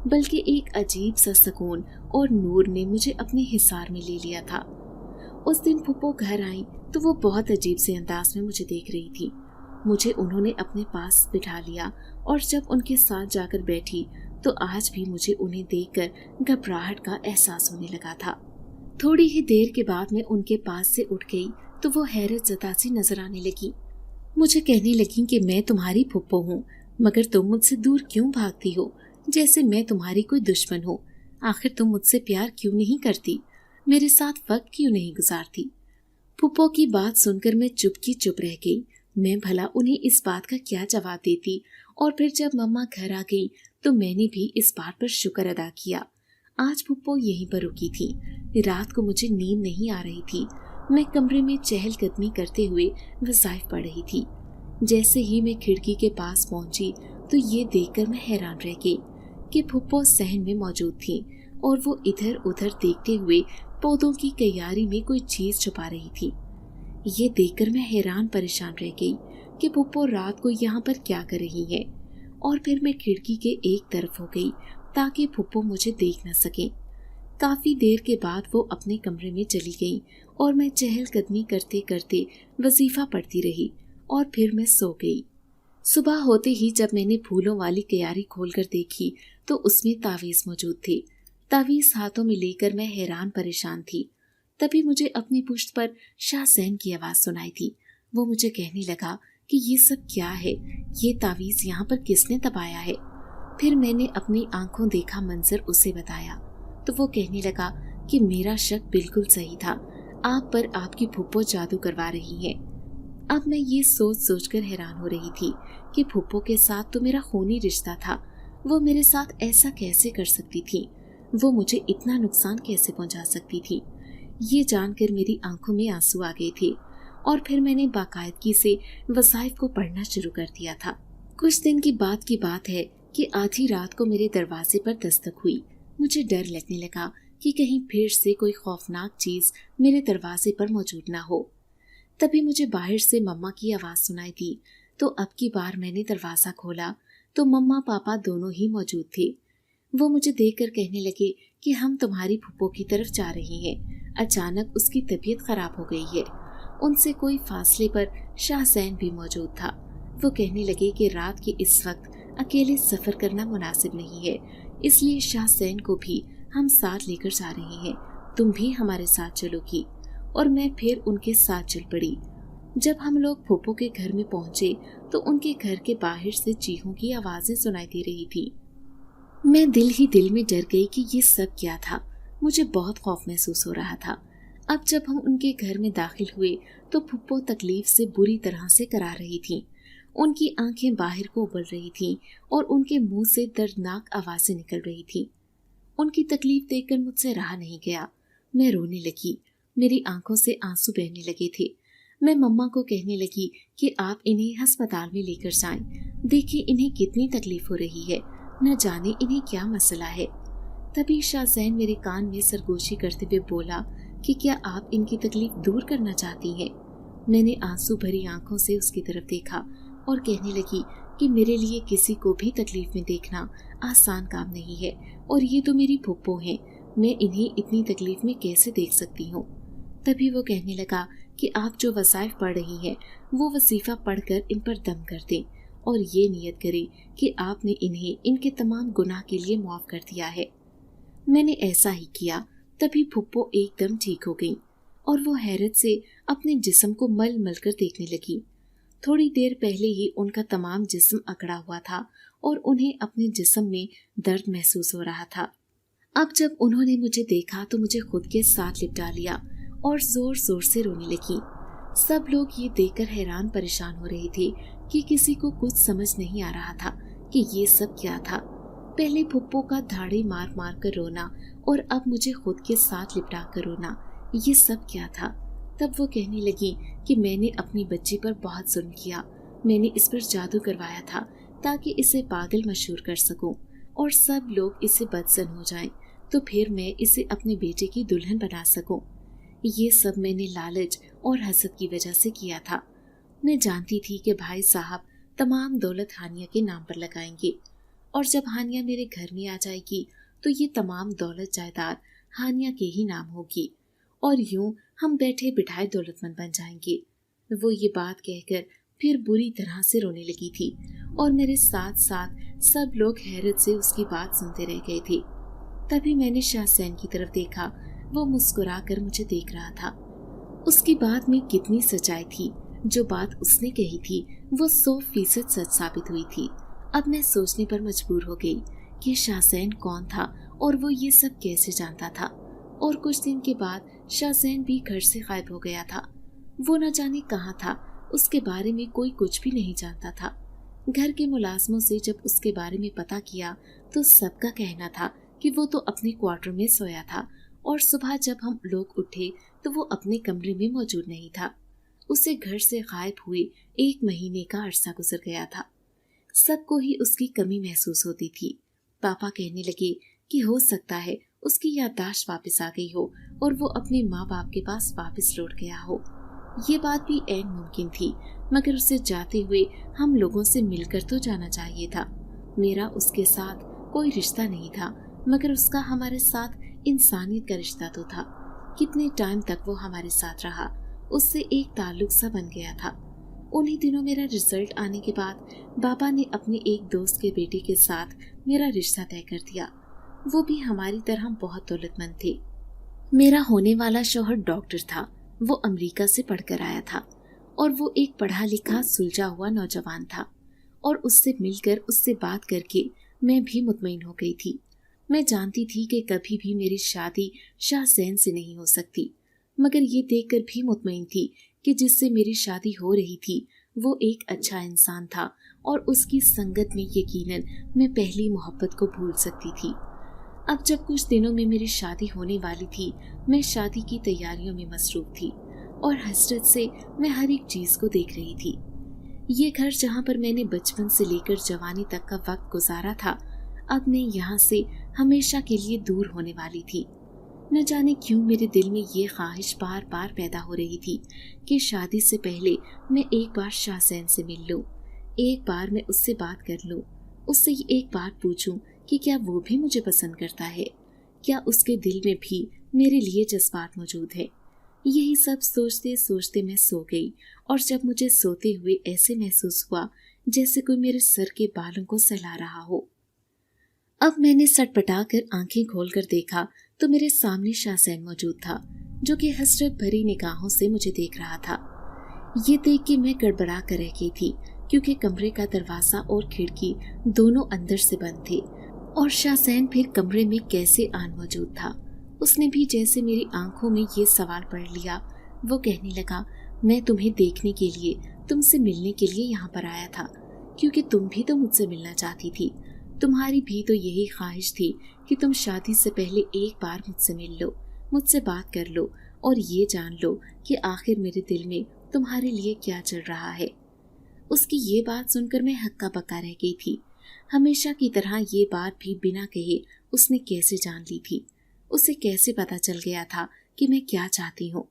बल्कि एक अजीब सा सुकून और नूर ने मुझे अपने हिसार में ले लिया था। उस दिन फुप्पो घर आई तो वो बहुत अजीब से अंदाज में मुझे देख रही थी। मुझे उन्होंने अपने पास बिठा लिया और जब उनके साथ जाकर बैठी तो आज भी मुझे उन्हें देखकर घबराहट का एहसास होने लगा था। थोड़ी ही देर के बाद मैं उनके पास से उठ गई तो वो हैरत ज़दा सी नजर आने लगी। मुझे कहने लगी कि मैं तुम्हारी फुप्पो हूँ, मगर तुम मुझसे दूर क्यों भागती हो, जैसे मैं तुम्हारी कोई दुश्मन हो। आखिर तुम मुझसे प्यार क्यों नहीं करती, मेरे साथ वक्त क्यों नहीं गुजारती? फुप्पो की बात सुनकर मैं चुप की चुप रह गई। मैं भला उन्हें इस बात का क्या जवाब देती? और फिर जब मम्मा घर आ गई तो मैंने भी इस बात पर शुक्र अदा किया। आज फुप्पो यहीं पर रुकी थी। रात को मुझे नींद नहीं आ रही थी। मैं कमरे में चहलकदमी करते हुए वज़ाइफ पढ़ रही थी। जैसे ही मैं खिड़की के पास पहुंची तो ये देखकर मैं हैरान रह गई कि फुप्पो सहन में मौजूद थी और वो इधर उधर देखते हुए पौधों की क्यारी में कोई चीज छुपा रही थी। ये देखकर मैं हैरान परेशान रह गई कि फुप्पो रात को यहाँ पर क्या कर रही है। और फिर मैं खिड़की के एक तरफ हो गई ताकि फुप्पो मुझे देख न सके। काफी देर के बाद वो अपने कमरे में चली गई और मैं चहलकदमी करते करते वजीफा पढ़ती रही और फिर मैं सो गई। सुबह होते ही जब मैंने फूलों वाली क्यारी खोलकर देखी तो उसमें तावीज मौजूद थे। तावीज हाथों में लेकर मैं हैरान परेशान थी। तभी मुझे अपनी पुश्त पर शाहजैन की आवाज सुनाई थी। वो मुझे कहने लगा कि ये सब क्या है, ये तावीज यहाँ पर किसने दबाया है। फिर मैंने अपनी आंखों देखा मंजर उसे बताया तो वो कहने लगा कि मेरा शक बिल्कुल सही था, आप पर आपकी फुप्पो जादू करवा रही है। अब मैं ये सोच सोचकर हैरान हो रही थी कि फुप्पो के साथ तो मेरा खूनी रिश्ता था, वो मेरे साथ ऐसा कैसे कर सकती थी, वो मुझे इतना नुकसान कैसे पहुंचा सकती थी। ये जानकर मेरी आंखों में आंसू आ गए थे और फिर मैंने बाकायदगी से वज़ाइफ को पढ़ना शुरू कर दिया था। कुछ दिन की बात है कि आधी रात को मेरे दरवाजे पर दस्तक हुई। मुझे डर लगने लगा कि कहीं फिर से कोई खौफनाक चीज मेरे दरवाजे पर मौजूद ना हो। तभी मुझे बाहर से मम्मा की आवाज सुनाई दी तो अब की बार मैंने दरवाजा खोला तो मम्मा पापा दोनों ही मौजूद थे। वो मुझे देखकर कहने लगे कि हम तुम्हारी फुप्पो की तरफ जा रहे हैं, अचानक उसकी तबीयत खराब हो गई है। उनसे कोई फासले पर शाहजैन भी मौजूद था। वो कहने लगे कि रात के इस वक्त अकेले सफर करना मुनासिब नहीं है, इसलिए शाहजैन को भी हम साथ लेकर जा रहे हैं, तुम भी हमारे साथ चलोगी। और मैं फिर उनके साथ चल पड़ी। जब हम लोग फुप्पो के घर में पहुंचे तो उनके घर के बाहर से चीखों की आवाजें सुनाई दे रही थी। मैं दिल ही दिल में डर गई कि ये सब क्या था। मुझे बहुत खौफ महसूस हो रहा था। अब जब हम उनके घर में दाखिल हुए तो फुप्पो तकलीफ से बुरी तरह से करा रही थी। उनकी आंखें बाहर को उबल रही थीं और उनके मुंह से दर्दनाक आवाजें निकल रही थीं। उनकी तकलीफ देखकर मुझसे रहा नहीं गया। मैं रोने लगी, मेरी आंखों से आंसू बहने लगे थे। मैं मम्मा को कहने लगी कि आप इन्हें अस्पताल में लेकर जाएं, देखिए इन्हें कितनी तकलीफ हो रही है, न जाने इन्हें क्या मसला है। तभी शाहजैन मेरे कान में सरगोशी करते हुए बोला कि क्या आप इनकी तकलीफ दूर करना चाहती हैं। मैंने आंसू भरी आंखों से उसकी तरफ देखा और कहने लगी कि मेरे लिए किसी को भी तकलीफ में देखना आसान काम नहीं है और ये तो मेरी फुप्पो हैं, मैं इन्हें इतनी तकलीफ में कैसे देख सकती हूँ। तभी वो कहने लगा कि आप जो वज़ाइफ पढ़ रही हैं वो वजीफा पढ़कर इन पर दम कर दें और ये नियत करें कि आपने इन्हें इनके तमाम गुनाह के लिए माफ़ कर दिया है। मैंने ऐसा ही किया। तभी फुप्पो एकदम ठीक हो गई और वो हैरत से अपने जिस्म को मल मल कर देखने लगी। थोड़ी देर पहले ही उनका तमाम जिस्म अकड़ा हुआ था और उन्हें अपने जिस्म में दर्द महसूस हो रहा था। अब जब उन्होंने मुझे देखा तो मुझे खुद के साथ लिपटा लिया और जोर जोर से रोने लगी। सब लोग ये देखकर हैरान परेशान हो रहे थे कि किसी को कुछ समझ नहीं आ रहा था कि ये सब क्या था। पहले फुप्पो का धाड़े मार मार कर रोना और अब मुझे खुद के साथ लिपटा कर रोना, ये सब क्या था। तब वो कहने लगी कि मैंने अपनी बच्ची पर बहुत जुल्म किया, मैंने इस पर जादू करवाया था ताकि इसे पागल मशहूर कर सकूं और सब लोग इसे बदसन हो जाएं, तो फिर मैं इसे अपने बेटे की दुल्हन बना सकूं। ये सब मैंने लालच और हसद की वजह से किया था। मैं जानती थी कि भाई साहब तमाम दौलत हानिया के नाम पर लगाएंगे और जब हानिया मेरे घर में आ जाएगी तो ये तमाम दौलत जायदाद हानिया के ही नाम होगी और यूं हम बैठे बिठाए दौलतमंद बन जाएंगे। वो ये बात कहकर फिर बुरी तरह से रोने लगी थी और मेरे साथ साथ सब लोग हैरत से उसकी बात सुनते रह गए थे। तभी मैंने शाहजैन की तरफ देखा, वो मुस्कुरा कर मुझे देख रहा था। उसकी बात में कितनी सच्चाई थी, जो बात उसने कही थी वो 100% सच साबित हुई थी। अब मैं सोचने पर मजबूर हो गई कि शाहजैन कौन था और वो ये सब कैसे जानता था। और कुछ दिन के बाद शाहजैन भी घर से गायब हो गया था। वो न जाने कहाँ था, उसके बारे में कोई कुछ भी नहीं जानता था। घर के मुलाजमों से जब उसके बारे में पता किया तो सबका कहना था कि वो तो अपने क्वार्टर में सोया था और सुबह जब हम लोग उठे तो वो अपने कमरे में मौजूद नहीं था। उसे घर से गायब हुए 1 महीने का अरसा गुजर गया था। सबको ही उसकी कमी महसूस होती थी। पापा कहने लगे कि हो सकता है उसकी याददाश्त वापस आ गई हो और वो अपने माँ बाप के पास वापस लौट गया हो। ये बात भी ऐन मुमकिन थी, मगर उसे जाते हुए हम लोगों से मिलकर तो जाना चाहिए था। मेरा उसके साथ कोई रिश्ता नहीं था, मगर उसका हमारे साथ इंसानियत का रिश्ता तो था। कितने टाइम तक वो हमारे साथ रहा, उससे एक ताल्लुक सा बन गया था। उन्हीं दिनों मेरा रिजल्ट आने के बाद बाबा ने अपने एक दोस्त के बेटे के साथ मेरा रिश्ता तय कर दिया। वो भी हमारी तरह बहुत दौलतमंद थे। मेरा होने वाला शौहर डॉक्टर था। वो अमेरिका से पढ़कर आया था और वो एक पढ़ा लिखा सुलझा हुआ नौजवान था, और उससे मिलकर उससे बात करके मैं भी मुतमईन हो गई थी। मैं जानती थी कि कभी भी मेरी शादी शाहजैन से नहीं हो सकती, मगर ये देखकर भी मुतमईन थी कि जिससे मेरी शादी हो रही थी वो एक अच्छा इंसान था और उसकी संगत में यकीनन मैं पहली मोहब्बत को भूल सकती थी। अब जब कुछ दिनों में मेरी शादी होने वाली थी, मैं शादी की तैयारियों में मसरूफ थी और हसरत से मैं हर एक चीज को देख रही थी। ये घर जहाँ पर मैंने बचपन से लेकर जवानी तक का वक्त गुजारा था, अब मैं यहाँ से हमेशा के लिए दूर होने वाली थी। न जाने क्यों मेरे दिल में ये ख्वाहिश बार बार पैदा हो रही थी कि शादी से पहले मैं एक बार शाहजैन से मिल लूं, एक बार मैं उससे बात कर लूं, उससे एक बात पूछूं कि क्या वो भी मुझे पसंद करता है, क्या उसके दिल में भी मेरे लिए जज्बात मौजूद है। यही सब सोचते सोचते मैं सो गई, और जब मुझे सोते हुए ऐसे महसूस हुआ जैसे कोई मेरे सर के बालों को सहला रहा हो। अब मैंने सटपटा कर आंखें खोलकर देखा तो मेरे सामने शाहजैन मौजूद था, जो कि हसरत भरी निगाहों से मुझे देख रहा था। ये देख के मैं गड़बड़ा कर रह गई थी, क्योंकि कमरे का दरवाजा और खिड़की दोनों अंदर से बंद थे, और शाहजैन फिर कमरे में कैसे आन मौजूद था। उसने भी जैसे मेरी आंखों में ये सवाल पढ़ लिया। वो कहने लगा, मैं तुम्हें देखने के लिए, तुमसे मिलने के लिए यहाँ पर आया था, क्योंकि तुम भी तो मुझसे मिलना चाहती थी। तुम्हारी भी तो यही ख्वाहिश थी कि तुम शादी से पहले एक बार मुझसे मिल लो, मुझसे बात कर लो और ये जान लो कि आखिर मेरे दिल में तुम्हारे लिए क्या चल रहा है। उसकी ये बात सुनकर मैं हक्का बक्का रह गई थी। हमेशा की तरह ये बात भी बिना कहे उसने कैसे जान ली थी। उसे कैसे पता चल गया था कि मैं क्या चाहती हूँ।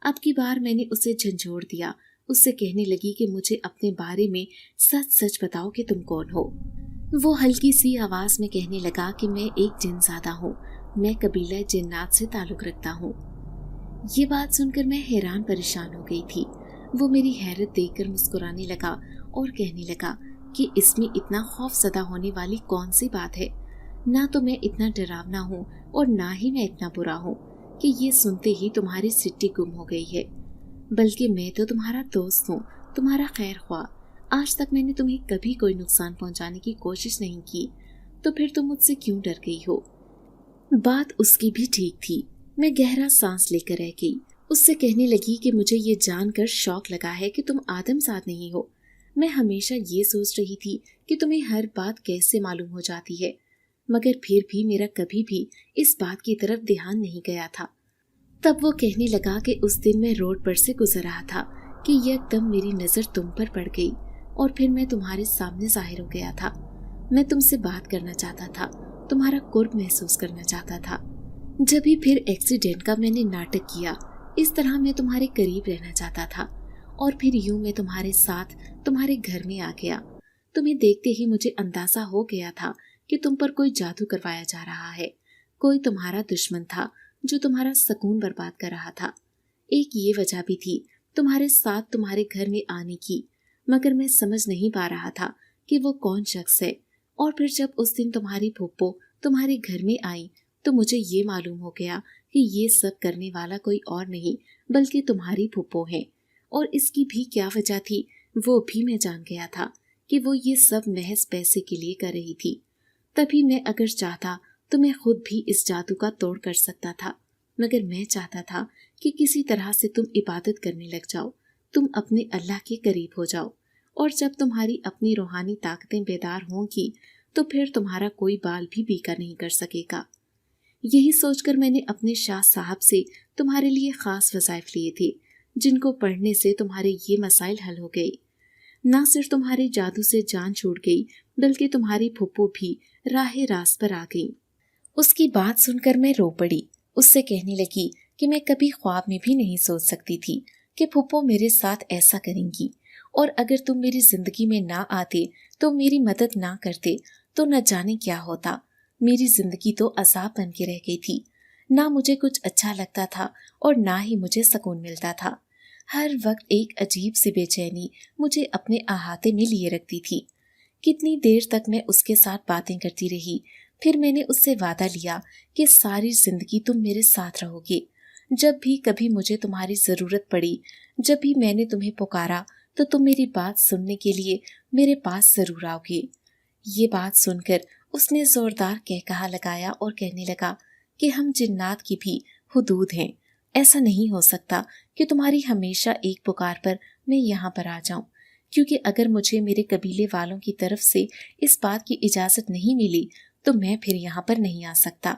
अब की बार मैंने उसे झंझोड़ दिया। उससे कहने लगी कि मुझे अपने बारे में सच सच बताओ कि तुम कौन हो। वो हल्की सी आवाज में कहने लगा कि मैं एक जिनज़ादा हूँ, मैं कबीला जिन्नात से ताल्लुक रखता हूँ। ये बात सुनकर मैं हैरान परेशान हो गई थी। वो मेरी हैरत देखकर मुस्कुराने लगा और कहने लगा कि इसमें इतना खौफजदा होने वाली कौन सी बात है। ना तो मैं इतना डरावना हूँ और ना ही मैं इतना बुरा हूँ कि ये सुनते ही तुम्हारी सिट्टी गुम हो गई है, बल्कि मैं तो तुम्हारा दोस्त हूँ, तुम्हारा खैर ख्वाह। आज तक मैंने तुम्हें कभी कोई नुकसान पहुँचाने की कोशिश नहीं की, तो फिर तुम मुझसे क्यों डर गई हो। बात उसकी भी ठीक थी। मैं गहरा सांस लेकर रह गई। उससे कहने लगी कि मुझे ये जानकर शौक लगा है कि तुम आदमजाद नहीं हो। मैं हमेशा ये सोच रही थी कि तुम्हें हर बात कैसे मालूम हो जाती है, मगर फिर भी मेरा कभी भी इस बात की तरफ ध्यान नहीं गया था। तब वो कहने लगा कि उस दिन मैं रोड पर से गुजर रहा था कि एकदम मेरी नजर तुम पर पड़ गई और फिर मैं तुम्हारे सामने जाहिर हो गया था। मैं तुमसे बात करना चाहता था, तुम्हारा कुर्ब महसूस करना चाहता था। जब भी फिर एक्सीडेंट का मैंने नाटक किया, इस तरह मैं तुम्हारे करीब रहना चाहता था, और फिर यूं मैं तुम्हारे साथ तुम्हारे घर में आ गया। तुम्हें देखते ही मुझे अंदाजा हो गया था कि तुम पर कोई जादू करवाया जा रहा है। कोई तुम्हारा दुश्मन था जो तुम्हारा सुकून बर्बाद कर रहा था। एक ये वजह भी थी तुम्हारे साथ तुम्हारे घर में आने की, मगर मैं समझ नहीं पा रहा था कि वो कौन शख्स है। और फिर जब उस दिन तुम्हारी फूफो तुम्हारे घर में आई तो मुझे ये मालूम हो गया कि ये सब करने वाला कोई और नहीं बल्कि तुम्हारी फूफो है। और इसकी भी क्या वजह थी वो भी मैं जान गया था कि वो ये सब महज पैसे के लिए कर रही थी। तभी मैं अगर चाहता तो मैं खुद भी इस जादू का तोड़ कर सकता था, मगर मैं चाहता था कि किसी तरह से तुम इबादत करने लग जाओ, तुम अपने अल्लाह के करीब हो जाओ और जब तुम्हारी अपनी रूहानी ताकतें बेदार होंगी तो फिर तुम्हारा कोई बाल भी बीका नहीं कर सकेगा। यही सोचकर मैंने अपने शाह साहब से तुम्हारे लिए खास वज़ाइफ लिए थे, जिनको पढ़ने से तुम्हारे ये मसाइल हल हो गए। ना सिर्फ तुम्हारे जादू से जान छूट गई, बल्कि तुम्हारी फुप्पो भी राहे रास पर आ गई। उसकी बात सुनकर मैं रो पड़ी। उससे कहने लगी कि मैं कभी ख्वाब में भी नहीं सोच सकती थी कि फुप्पो मेरे साथ ऐसा करेंगी, और अगर तुम मेरी जिंदगी में ना आते, तो मेरी मदद ना करते, तो न जाने क्या होता। मेरी जिंदगी तो अजाब बन के रह गई थी। ना मुझे कुछ अच्छा लगता था और ना ही मुझे सुकून मिलता था। हर वक्त एक अजीब सी बेचैनी मुझे अपने अहाते में लिए रखती थी। कितनी देर तक मैं उसके साथ बातें करती रही। फिर मैंने उससे वादा लिया कि सारी जिंदगी तुम मेरे साथ रहोगे। जब भी कभी मुझे तुम्हारी जरूरत पड़ी, जब भी मैंने तुम्हें पुकारा, तो तुम मेरी बात सुनने के लिए मेरे पास जरूर आओगे। ये बात सुनकर उसने जोरदार कहकहा लगाया और कहने लगा कि हम जिन्नात की भी हुदूद हैं। ऐसा नहीं हो सकता कि तुम्हारी हमेशा एक पुकार पर मैं यहाँ पर आ जाऊं, क्योंकि अगर मुझे मेरे कबीले वालों की तरफ से इस बात की इजाजत नहीं मिली तो मैं फिर यहाँ पर नहीं आ सकता।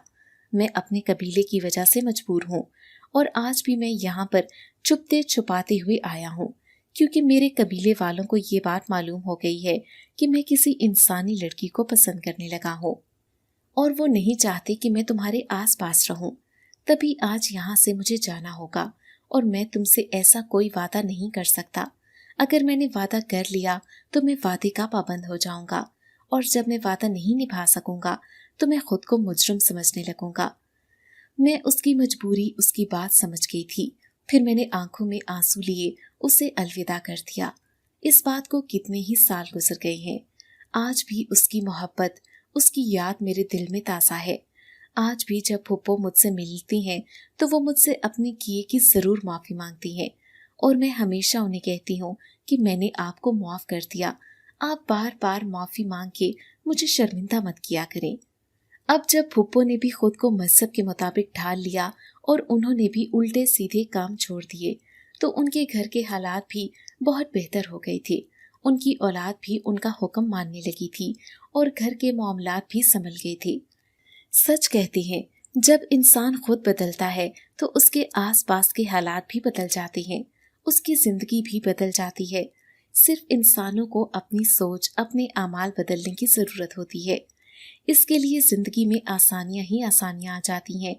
मैं अपने कबीले की वजह से मजबूर हूँ, और आज भी मैं यहाँ पर छुपते छुपाते हुए आया हूँ, क्योंकि मेरे कबीले वालों को ये बात मालूम हो गई है कि मैं किसी इंसानी लड़की को पसंद करने लगा हूँ, और वो नहीं चाहते कि मैं तुम्हारे आस पास रहूं। तभी आज यहाँ से मुझे जाना होगा, और मैं तुमसे ऐसा कोई वादा नहीं कर सकता। अगर मैंने वादा कर लिया तो मैं वादे का पाबंद हो जाऊंगा, और जब मैं वादा नहीं निभा सकूंगा तो मैं खुद को मुजरिम समझने लगूंगा। मैं उसकी मजबूरी, उसकी बात समझ गई थी। फिर मैंने आंखों में आंसू लिए उसे अलविदा कर दिया। इस बात को कितने ही साल गुजर गए हैं, आज भी उसकी मोहब्बत, उसकी याद मेरे दिल में ताज़ा है। आज भी जब फुप्पो मुझसे मिलती हैं तो वो मुझसे अपने किए की जरूर माफी मांगती हैं, और मैं हमेशा उन्हें कहती हूँ कि मैंने आपको माफ कर दिया। आप बार बार माफी मांग के मुझे शर्मिंदा मत किया करें। अब जब फुप्पो ने भी खुद को मजहब के मुताबिक ढाल लिया और उन्होंने भी उल्टे सीधे काम छोड़ दिए, तो उनके घर के हालात भी बहुत बेहतर हो गए थे। उनकी औलाद भी उनका हुक्म मानने लगी थी और घर के मामलात भी संभल गए थे। सच कहते हैं, जब इंसान खुद बदलता है तो उसके आसपास के हालात भी बदल जाते हैं, उसकी जिंदगी भी बदल जाती है। सिर्फ इंसानों को अपनी सोच, अपने आमाल बदलने की जरूरत होती है। इसके लिए जिंदगी में आसानियां ही आसानियां आ जाती हैं।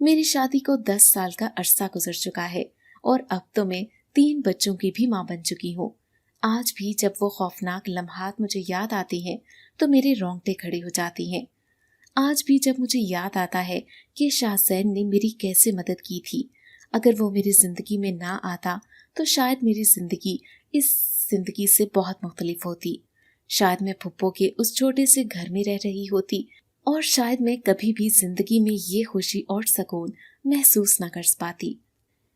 मेरी शादी को 10 साल का अरसा गुजर चुका है, और अब तो मैं 3 बच्चों की भी मां बन चुकी हूँ। आज भी जब वो खौफनाक लम्हात मुझे याद आते हैं तो मेरे रोंगटे खड़े हो जाती हैं। आज भी जब मुझे याद आता है कि शाहज़ैन ने मेरी कैसे मदद की थी, अगर वो मेरी जिंदगी में ना आता तो शायद मेरी जिंदगी इस जिंदगी से बहुत मुख्तलिफ होती। शायद मैं फुप्पो के उस छोटे से घर में रह रही होती, और शायद मैं कभी भी जिंदगी में ये खुशी और सुकून महसूस न कर पाती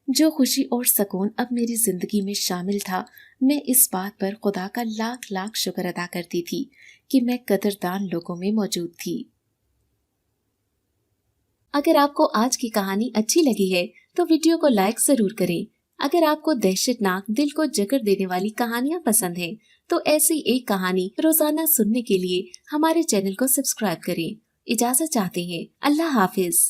जो खुशी और सुकून अब मेरी जिंदगी में शामिल था। मैं इस बात पर खुदा का लाख लाख शुक्र अदा करती थी कि मैं कदरदान लोगों में मौजूद थी। अगर आपको आज की कहानी अच्छी लगी है तो वीडियो को लाइक जरूर करें। अगर आपको दहशतनाक, दिल को जकड़ देने वाली कहानियां पसंद हैं, तो ऐसी एक कहानी रोजाना सुनने के लिए हमारे चैनल को सब्सक्राइब करें। इजाजत चाहते हैं। अल्लाह हाफिज।